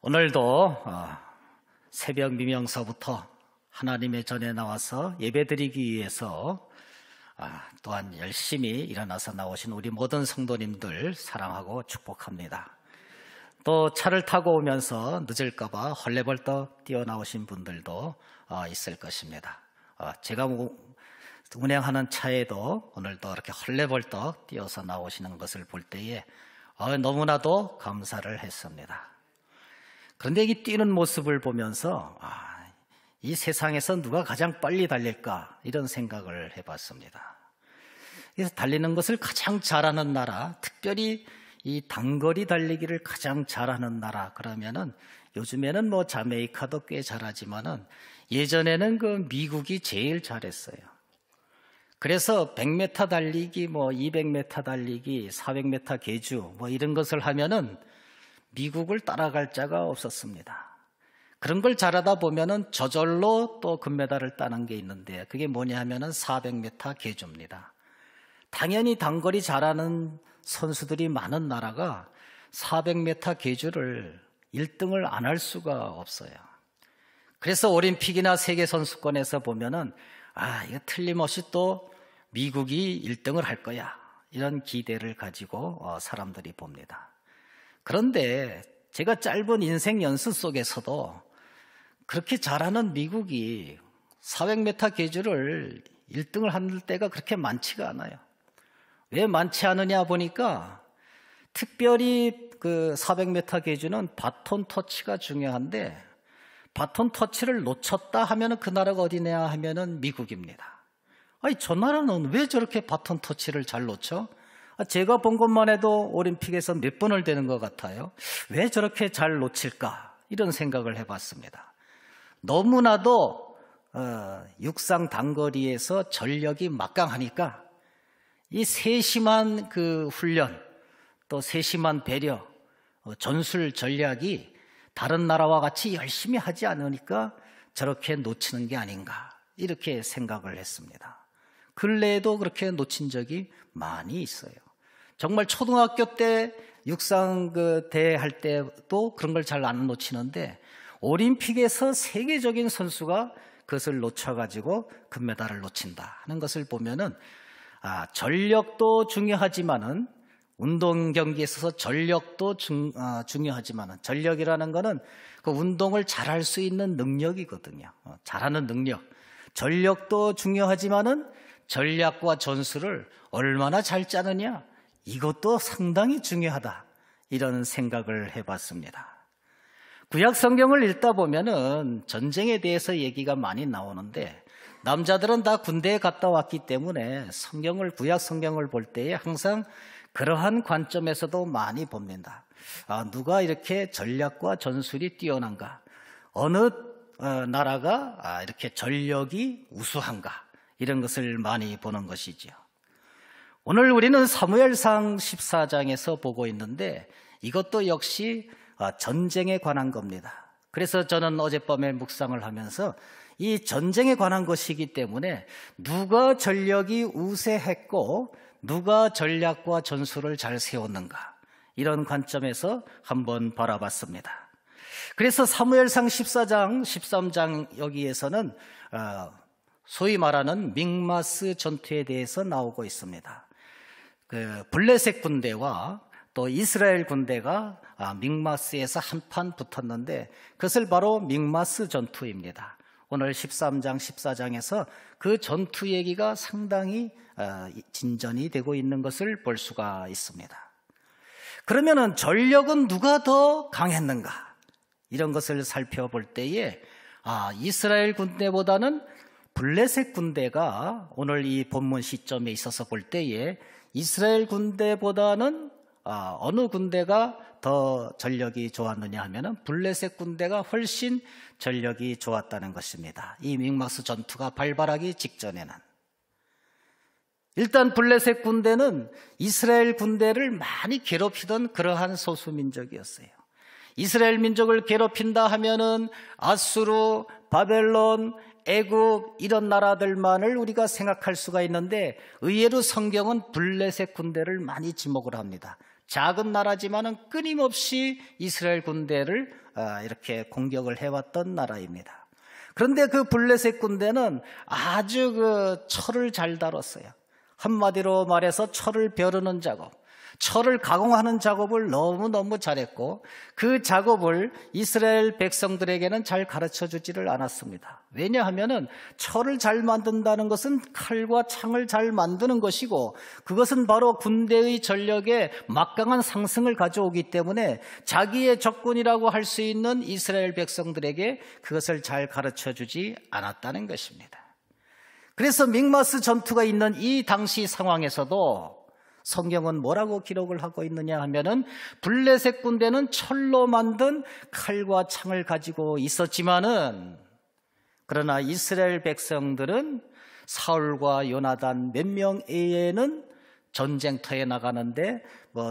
오늘도 새벽 미명서부터 하나님의 전에 나와서 예배드리기 위해서 또한 열심히 일어나서 나오신 우리 모든 성도님들 사랑하고 축복합니다. 또 차를 타고 오면서 늦을까 봐 헐레벌떡 뛰어나오신 분들도 있을 것입니다. 제가 운행하는 차에도 오늘도 이렇게 헐레벌떡 뛰어서 나오시는 것을 볼 때에 너무나도 감사를 했습니다. 그런데 이 뛰는 모습을 보면서 이 세상에서 누가 가장 빨리 달릴까 이런 생각을 해봤습니다. 그래서 달리는 것을 가장 잘하는 나라, 특별히 이 단거리 달리기를 가장 잘하는 나라 그러면은 요즘에는 뭐 자메이카도 꽤 잘하지만은 예전에는 그 미국이 제일 잘했어요. 그래서 100m 달리기, 200m 달리기, 400m 계주 이런 것을 하면은 미국을 따라갈 자가 없었습니다. 그런 걸 잘하다 보면은 저절로 또 금메달을 따는 게 있는데 그게 뭐냐 하면은 400m 계주입니다. 당연히 단거리 잘하는 선수들이 많은 나라가 400m 계주를 1등을 안 할 수가 없어요. 그래서 올림픽이나 세계선수권에서 보면은 이거 틀림없이 또 미국이 1등을 할 거야 이런 기대를 가지고 사람들이 봅니다. 그런데 제가 짧은 인생 연수 속에서도 그렇게 잘하는 미국이 400m 계주를 1등을 할 때가 그렇게 많지가 않아요. 왜 많지 않으냐 보니까 특별히 그 400m 계주는 바톤 터치가 중요한데 바톤 터치를 놓쳤다 하면은 그 나라가 어디냐 하면은 미국입니다. 저 나라는 왜 저렇게 바톤 터치를 잘 놓쳐? 제가 본 것만 해도 올림픽에서 몇 번을 되는 것 같아요. 왜 저렇게 잘 놓칠까? 이런 생각을 해봤습니다. 너무나도 육상 단거리에서 전력이 막강하니까 이 세심한 그 훈련, 또 세심한 배려, 전술 전략이 다른 나라와 같이 열심히 하지 않으니까 저렇게 놓치는 게 아닌가 이렇게 생각을 했습니다. 근래에도 그렇게 놓친 적이 많이 있어요. 정말 초등학교 때 육상 대회 할 때도 그런 걸 잘 안 놓치는데 올림픽에서 세계적인 선수가 그것을 놓쳐가지고 금메달을 놓친다 하는 것을 보면은 전력도 중요하지만은 운동 경기에 있어서 전력도 중요하지만은 전력이라는 거는 그 운동을 잘할 수 있는 능력이거든요. 잘하는 능력. 전력도 중요하지만은 전략과 전술을 얼마나 잘 짜느냐 이것도 상당히 중요하다 이런 생각을 해봤습니다. 구약 성경을 읽다 보면은 전쟁에 대해서 얘기가 많이 나오는데 남자들은 다 군대에 갔다 왔기 때문에 구약 성경을 볼 때에 항상 그러한 관점에서도 많이 봅니다. 누가 이렇게 전략과 전술이 뛰어난가? 어느 나라가 이렇게 전력이 우수한가? 이런 것을 많이 보는 것이죠. 오늘 우리는 사무엘상 14장에서 보고 있는데 이것도 역시 전쟁에 관한 겁니다. 그래서 저는 어젯밤에 묵상을 하면서 이 전쟁에 관한 것이기 때문에 누가 전력이 우세했고 누가 전략과 전술을 잘 세웠는가 이런 관점에서 한번 바라봤습니다. 그래서 사무엘상 14장, 13장 여기에서는 소위 말하는 믹마스 전투에 대해서 나오고 있습니다. 그 블레셋 군대와 또 이스라엘 군대가 믹마스에서 한판 붙었는데 그것을 바로 믹마스 전투입니다. 오늘 13장, 14장에서 그 전투 얘기가 상당히 진전이 되고 있는 것을 볼 수가 있습니다. 그러면은 전력은 누가 더 강했는가? 이런 것을 살펴볼 때에 이스라엘 군대보다는 블레셋 군대가 오늘 이 본문 시점에 있어서 볼 때에 이스라엘 군대보다는 어느 군대가 더 전력이 좋았느냐 하면은 블레셋 군대가 훨씬 전력이 좋았다는 것입니다. 이 믹마스 전투가 발발하기 직전에는 일단 블레셋 군대는 이스라엘 군대를 많이 괴롭히던 그러한 소수민족이었어요. 이스라엘 민족을 괴롭힌다 하면은 아수르, 바벨론, 애굽 이런 나라들만을 우리가 생각할 수가 있는데 의외로 성경은 블레셋 군대를 많이 지목을 합니다. 작은 나라지만은 끊임없이 이스라엘 군대를 이렇게 공격을 해왔던 나라입니다. 그런데 그 블레셋 군대는 아주 그 철을 잘 다뤘어요. 한마디로 말해서 철을 벼르는 작업, 철을 가공하는 작업을 너무너무 잘했고, 그 작업을 이스라엘 백성들에게는 잘 가르쳐주지를 않았습니다. 왜냐하면은 철을 잘 만든다는 것은 칼과 창을 잘 만드는 것이고, 그것은 바로 군대의 전력에 막강한 상승을 가져오기 때문에 자기의 적군이라고 할 수 있는 이스라엘 백성들에게 그것을 잘 가르쳐주지 않았다는 것입니다. 그래서 믹마스 전투가 있는 이 당시 상황에서도 성경은 뭐라고 기록을 하고 있느냐 하면은, 블레셋 군대는 철로 만든 칼과 창을 가지고 있었지만은, 그러나 이스라엘 백성들은 사울과 요나단 몇 명 외에는 전쟁터에 나가는데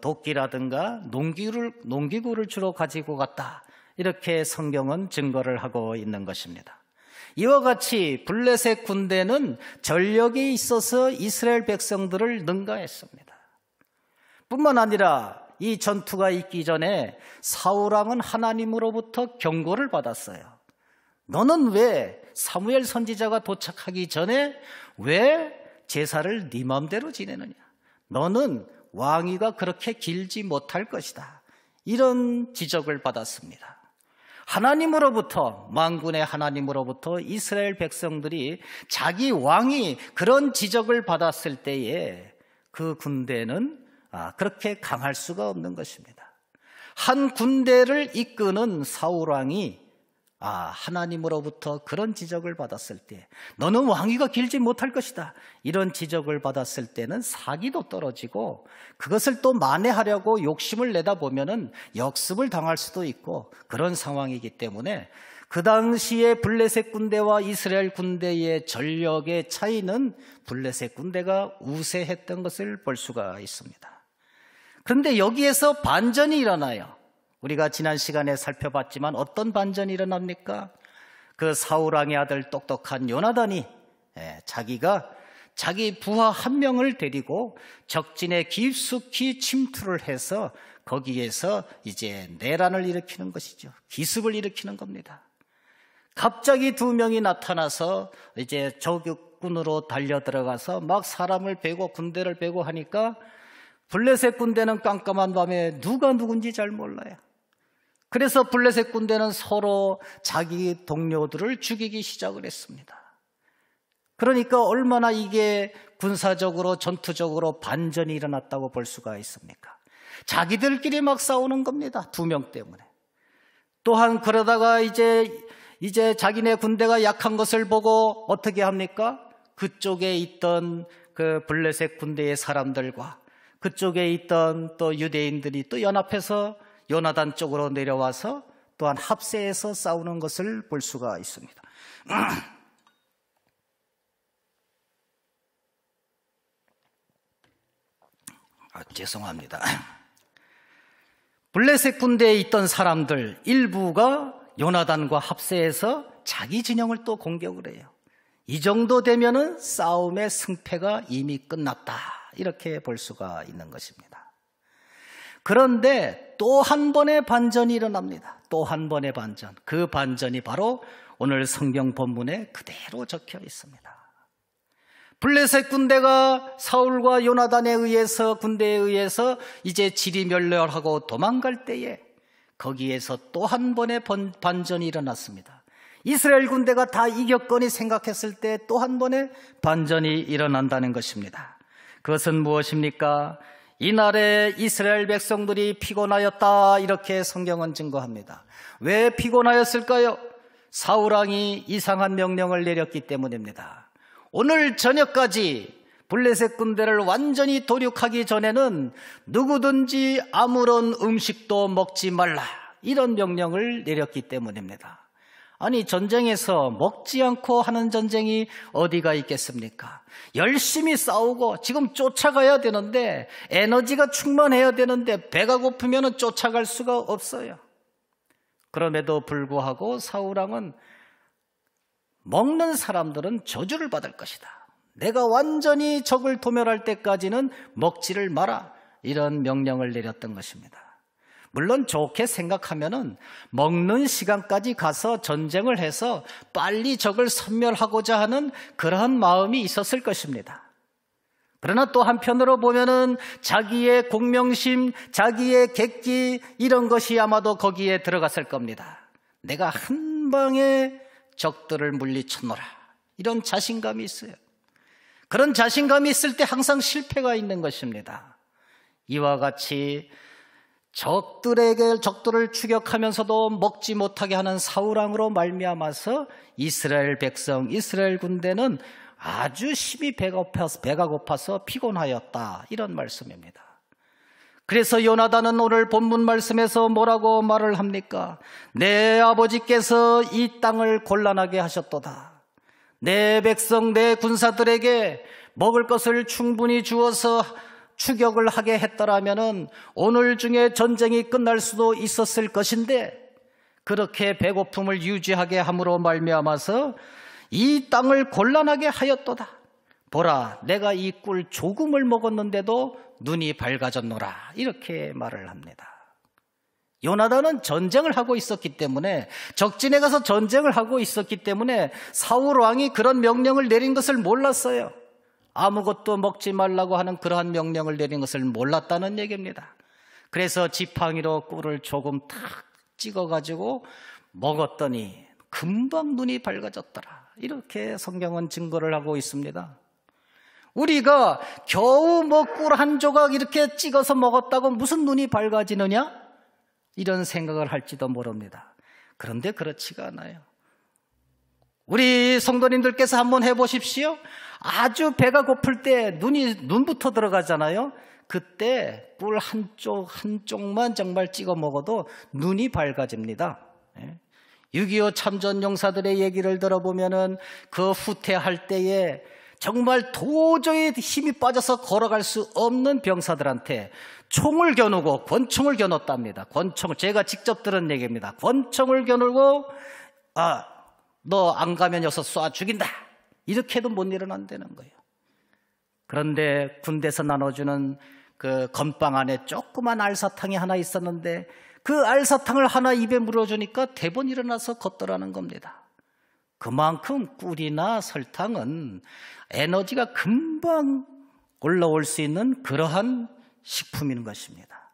도끼라든가 농기구를 주로 가지고 갔다, 이렇게 성경은 증거를 하고 있는 것입니다. 이와 같이 블레셋 군대는 전력에 있어서 이스라엘 백성들을 능가했습니다. 뿐만 아니라 이 전투가 있기 전에 사울왕은 하나님으로부터 경고를 받았어요. 너는 왜 사무엘 선지자가 도착하기 전에 왜 제사를 네 마음대로 지내느냐? 너는 왕위가 그렇게 길지 못할 것이다. 이런 지적을 받았습니다. 하나님으로부터, 만군의 하나님으로부터 이스라엘 백성들이 자기 왕이 그런 지적을 받았을 때에 그 군대는 그렇게 강할 수가 없는 것입니다. 한 군대를 이끄는 사울왕이 하나님으로부터 그런 지적을 받았을 때, 너는 왕위가 길지 못할 것이다, 이런 지적을 받았을 때는 사기도 떨어지고, 그것을 또 만회하려고 욕심을 내다 보면은 역습을 당할 수도 있고, 그런 상황이기 때문에 그 당시에 블레셋 군대와 이스라엘 군대의 전력의 차이는 블레셋 군대가 우세했던 것을 볼 수가 있습니다. 그런데 여기에서 반전이 일어나요. 우리가 지난 시간에 살펴봤지만 어떤 반전이 일어납니까? 그 사울왕의 아들 똑똑한 요나단이 자기가 자기 부하 한 명을 데리고 적진에 깊숙이 침투를 해서 거기에서 이제 내란을 일으키는 것이죠. 기습을 일으키는 겁니다. 갑자기 두 명이 나타나서 이제 저격군으로 달려들어가서 막 사람을 베고 군대를 베고 하니까 블레셋 군대는 깜깜한 밤에 누가 누군지 잘 몰라요. 그래서 블레셋 군대는 서로 자기 동료들을 죽이기 시작을 했습니다. 그러니까 얼마나 이게 군사적으로 전투적으로 반전이 일어났다고 볼 수가 있습니까? 자기들끼리 막 싸우는 겁니다. 두 명 때문에. 또한 그러다가 이제 자기네 군대가 약한 것을 보고 어떻게 합니까? 그쪽에 있던 그 블레셋 군대의 사람들과 그쪽에 있던 또 유대인들이 또 연합해서 요나단 쪽으로 내려와서 또한 합세해서 싸우는 것을 볼 수가 있습니다. 죄송합니다. 블레셋 군대에 있던 사람들 일부가 요나단과 합세해서 자기 진영을 또 공격을 해요. 이 정도 되면은 싸움의 승패가 이미 끝났다, 이렇게 볼 수가 있는 것입니다. 그런데 또 한 번의 반전이 일어납니다. 또 한 번의 반전. 그 반전이 바로 오늘 성경 본문에 그대로 적혀 있습니다. 블레셋 군대가 사울과 요나단에 의해서, 군대에 의해서 이제 지리멸렬하고 도망갈 때에 거기에서 또 한 번의 반전이 일어났습니다. 이스라엘 군대가 다 이겼거니 생각했을 때 또 한 번의 반전이 일어난다는 것입니다. 그것은 무엇입니까? 이날에 이스라엘 백성들이 피곤하였다, 이렇게 성경은 증거합니다. 왜 피곤하였을까요? 사울왕이 이상한 명령을 내렸기 때문입니다. 오늘 저녁까지 블레셋 군대를 완전히 도륙하기 전에는 누구든지 아무런 음식도 먹지 말라, 이런 명령을 내렸기 때문입니다. 아니, 전쟁에서 먹지 않고 하는 전쟁이 어디가 있겠습니까? 열심히 싸우고 지금 쫓아가야 되는데, 에너지가 충만해야 되는데 배가 고프면 쫓아갈 수가 없어요. 그럼에도 불구하고 사울왕은 먹는 사람들은 저주를 받을 것이다, 내가 완전히 적을 도멸할 때까지는 먹지를 마라, 이런 명령을 내렸던 것입니다. 물론 좋게 생각하면은 먹는 시간까지 가서 전쟁을 해서 빨리 적을 섬멸하고자 하는 그러한 마음이 있었을 것입니다. 그러나 또 한편으로 보면은 자기의 공명심, 자기의 객기 이런 것이 아마도 거기에 들어갔을 겁니다. 내가 한 방에 적들을 물리쳤노라. 이런 자신감이 있어요. 그런 자신감이 있을 때 항상 실패가 있는 것입니다. 이와 같이 적들을 추격하면서도 먹지 못하게 하는 사울왕으로 말미암아서 이스라엘 백성, 이스라엘 군대는 아주 심히 배가 고파서 피곤하였다. 이런 말씀입니다. 그래서 요나단은 오늘 본문 말씀에서 뭐라고 말을 합니까? 내 아버지께서 이 땅을 곤란하게 하셨도다. 내 백성, 내 군사들에게 먹을 것을 충분히 주어서 추격을 하게 했더라면은 오늘 중에 전쟁이 끝날 수도 있었을 것인데 그렇게 배고픔을 유지하게 함으로 말미암아서 이 땅을 곤란하게 하였도다. 보라, 내가 이 꿀 조금을 먹었는데도 눈이 밝아졌노라. 이렇게 말을 합니다. 요나단은 전쟁을 하고 있었기 때문에, 적진에 가서 전쟁을 하고 있었기 때문에 사울 왕이 그런 명령을 내린 것을 몰랐어요. 아무것도 먹지 말라고 하는 그러한 명령을 내린 것을 몰랐다는 얘기입니다. 그래서 지팡이로 꿀을 조금 탁 찍어가지고 먹었더니 금방 눈이 밝아졌더라. 이렇게 성경은 증거를 하고 있습니다. 우리가 겨우 꿀 한 조각 이렇게 찍어서 먹었다고 무슨 눈이 밝아지느냐? 이런 생각을 할지도 모릅니다. 그런데 그렇지가 않아요. 우리 성도님들께서 한번 해보십시오. 아주 배가 고플 때 눈부터 들어가잖아요. 그때 꿀 한 쪽만 정말 찍어 먹어도 눈이 밝아집니다. 6.25 참전 용사들의 얘기를 들어보면은 그 후퇴할 때에 정말 도저히 힘이 빠져서 걸어갈 수 없는 병사들한테 총을 겨누고 권총을 겨눴답니다. 권총을, 제가 직접 들은 얘기입니다. 권총을 겨누고 너 안 가면 여기서 쏴 죽인다. 이렇게 해도 못 일어난다는 거예요. 그런데 군대에서 나눠주는 그 건빵 안에 조그만 알사탕이 하나 있었는데 그 알사탕을 하나 입에 물어주니까 대번 일어나서 걷더라는 겁니다. 그만큼 꿀이나 설탕은 에너지가 금방 올라올 수 있는 그러한 식품인 것입니다.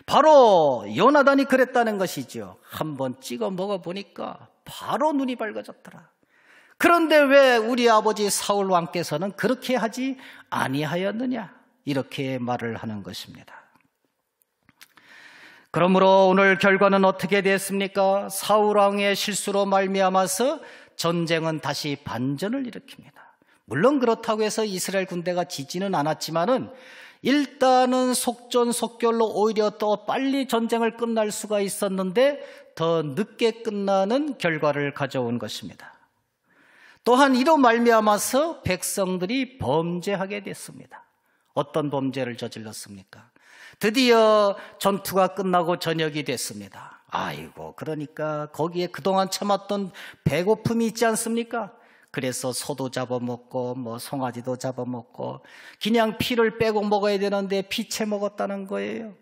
바로 요나단이 그랬다는 것이죠. 한번 찍어 먹어보니까 바로 눈이 밝아졌더라. 그런데 왜 우리 아버지 사울 왕께서는 그렇게 하지 아니하였느냐? 이렇게 말을 하는 것입니다. 그러므로 오늘 결과는 어떻게 됐습니까? 사울 왕의 실수로 말미암아서 전쟁은 다시 반전을 일으킵니다. 물론 그렇다고 해서 이스라엘 군대가 지지는 않았지만은 일단은 속전속결로 오히려 또 빨리 전쟁을 끝날 수가 있었는데 더 늦게 끝나는 결과를 가져온 것입니다. 또한 이로 말미암아서 백성들이 범죄하게 됐습니다. 어떤 범죄를 저질렀습니까? 드디어 전투가 끝나고 저녁이 됐습니다. 아이고, 그러니까 거기에 그동안 참았던 배고픔이 있지 않습니까? 그래서 소도 잡아먹고 송아지도 잡아먹고 그냥 피를 빼고 먹어야 되는데 피채 먹었다는 거예요.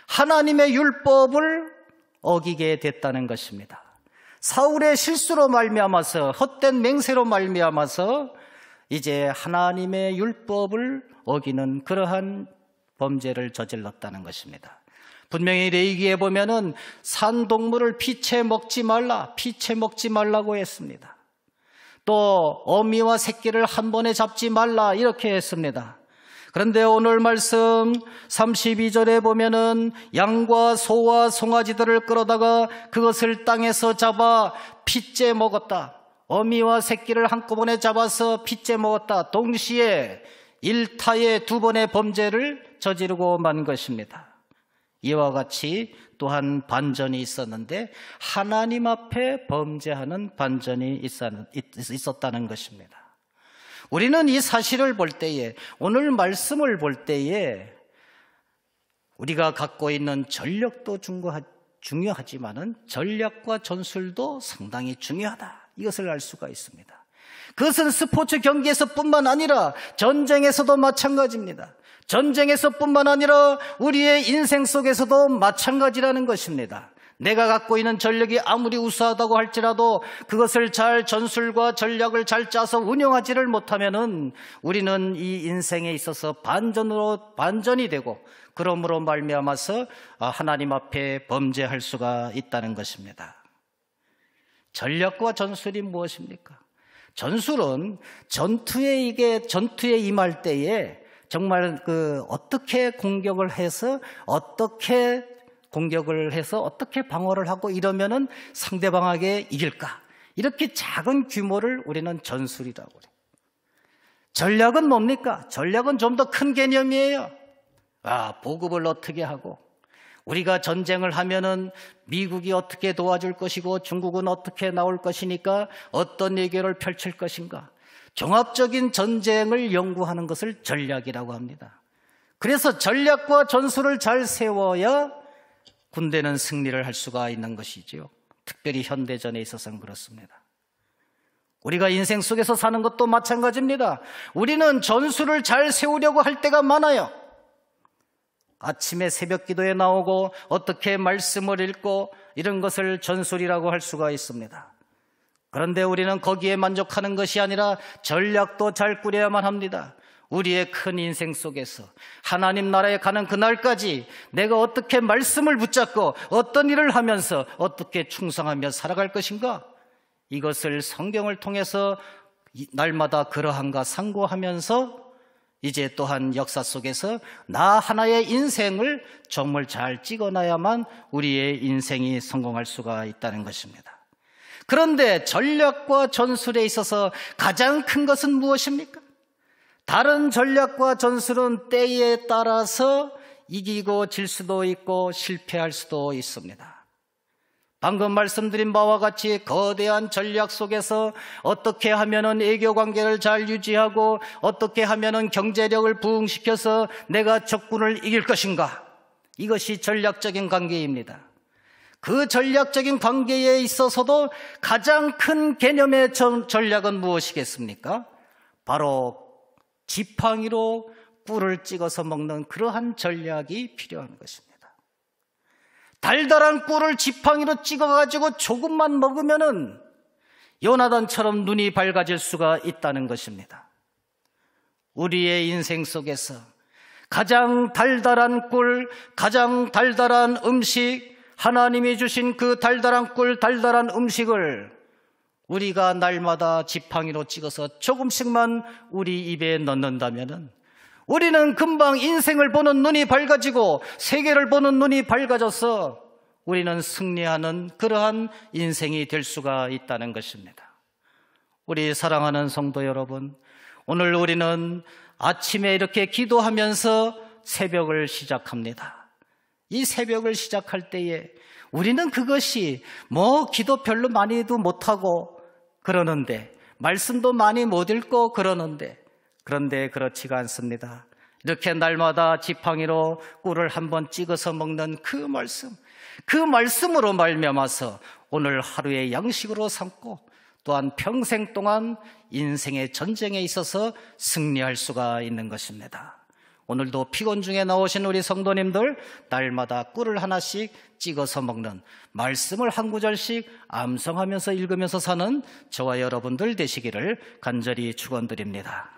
하나님의 율법을 어기게 됐다는 것입니다. 사울의 실수로 말미암아서, 헛된 맹세로 말미암아서 이제 하나님의 율법을 어기는 그러한 범죄를 저질렀다는 것입니다. 분명히 레위기에 보면은 산동물을 피채 먹지 말라고 했습니다. 또 어미와 새끼를 한 번에 잡지 말라 이렇게 했습니다. 그런데 오늘 말씀 32절에 보면은 양과 소와 송아지들을 끌어다가 그것을 땅에서 잡아 핏째 먹었다. 어미와 새끼를 한꺼번에 잡아서 핏째 먹었다. 동시에 일타에 두 번의 범죄를 저지르고 만 것입니다. 이와 같이 또한 반전이 있었는데 하나님 앞에 범죄하는 반전이 있었다는 것입니다. 우리는 이 사실을 볼 때에, 오늘 말씀을 볼 때에 우리가 갖고 있는 전력도 중요하지만은 전략과 전술도 상당히 중요하다. 이것을 알 수가 있습니다. 그것은 스포츠 경기에서뿐만 아니라 전쟁에서도 마찬가지입니다. 전쟁에서뿐만 아니라 우리의 인생 속에서도 마찬가지라는 것입니다. 내가 갖고 있는 전력이 아무리 우수하다고 할지라도 그것을 잘 전술과 전략을 잘 짜서 운영하지를 못하면은 우리는 이 인생에 있어서 반전이 되고, 그러므로 말미암아서 하나님 앞에 범죄할 수가 있다는 것입니다. 전략과 전술이 무엇입니까? 전술은 전투에 임할 때에 정말 어떻게 공격을 해서 어떻게 방어를 하고 이러면은 상대방에게 이길까? 이렇게 작은 규모를 우리는 전술이라고 그래요. 전략은 뭡니까? 전략은 좀 더 큰 개념이에요. 보급을 어떻게 하고, 우리가 전쟁을 하면은 미국이 어떻게 도와줄 것이고 중국은 어떻게 나올 것이니까 어떤 외교를 펼칠 것인가. 종합적인 전쟁을 연구하는 것을 전략이라고 합니다. 그래서 전략과 전술을 잘 세워야 군대는 승리를 할 수가 있는 것이지요. 특별히 현대전에 있어서는 그렇습니다. 우리가 인생 속에서 사는 것도 마찬가지입니다. 우리는 전술을 잘 세우려고 할 때가 많아요. 아침에 새벽 기도에 나오고 어떻게 말씀을 읽고 이런 것을 전술이라고 할 수가 있습니다. 그런데 우리는 거기에 만족하는 것이 아니라 전략도 잘 꾸려야만 합니다. 우리의 큰 인생 속에서 하나님 나라에 가는 그날까지 내가 어떻게 말씀을 붙잡고 어떤 일을 하면서 어떻게 충성하며 살아갈 것인가, 이것을 성경을 통해서 날마다 그러한가 상고하면서 이제 또한 역사 속에서 나 하나의 인생을 정말 잘 찍어놔야만 우리의 인생이 성공할 수가 있다는 것입니다. 그런데 전략과 전술에 있어서 가장 큰 것은 무엇입니까? 다른 전략과 전술은 때에 따라서 이기고 질 수도 있고 실패할 수도 있습니다. 방금 말씀드린 바와 같이 거대한 전략 속에서 어떻게 하면은 애교 관계를 잘 유지하고 어떻게 하면은 경제력을 부흥시켜서 내가 적군을 이길 것인가, 이것이 전략적인 관계입니다. 그 전략적인 관계에 있어서도 가장 큰 개념의 전략은 무엇이겠습니까? 바로 지팡이로 꿀을 찍어서 먹는 그러한 전략이 필요한 것입니다. 달달한 꿀을 지팡이로 찍어가지고 조금만 먹으면은 요나단처럼 눈이 밝아질 수가 있다는 것입니다. 우리의 인생 속에서 가장 달달한 꿀, 가장 달달한 음식, 하나님이 주신 그 달달한 꿀, 달달한 음식을 우리가 날마다 지팡이로 찍어서 조금씩만 우리 입에 넣는다면은 우리는 금방 인생을 보는 눈이 밝아지고 세계를 보는 눈이 밝아져서 우리는 승리하는 그러한 인생이 될 수가 있다는 것입니다. 우리 사랑하는 성도 여러분, 오늘 우리는 아침에 이렇게 기도하면서 새벽을 시작합니다. 이 새벽을 시작할 때에 우리는 그것이 기도 별로 많이도 못하고 그러는데, 말씀도 많이 못 읽고 그러는데, 그런데 그렇지가 않습니다. 이렇게 날마다 지팡이로 꿀을 한번 찍어서 먹는 그 말씀으로 말미암아서 오늘 하루의 양식으로 삼고 또한 평생 동안 인생의 전쟁에 있어서 승리할 수가 있는 것입니다. 오늘도 피곤 중에 나오신 우리 성도님들, 날마다 꿀을 하나씩 찍어서 먹는, 말씀을 한 구절씩 암송하면서 읽으면서 사는 저와 여러분들 되시기를 간절히 축원드립니다.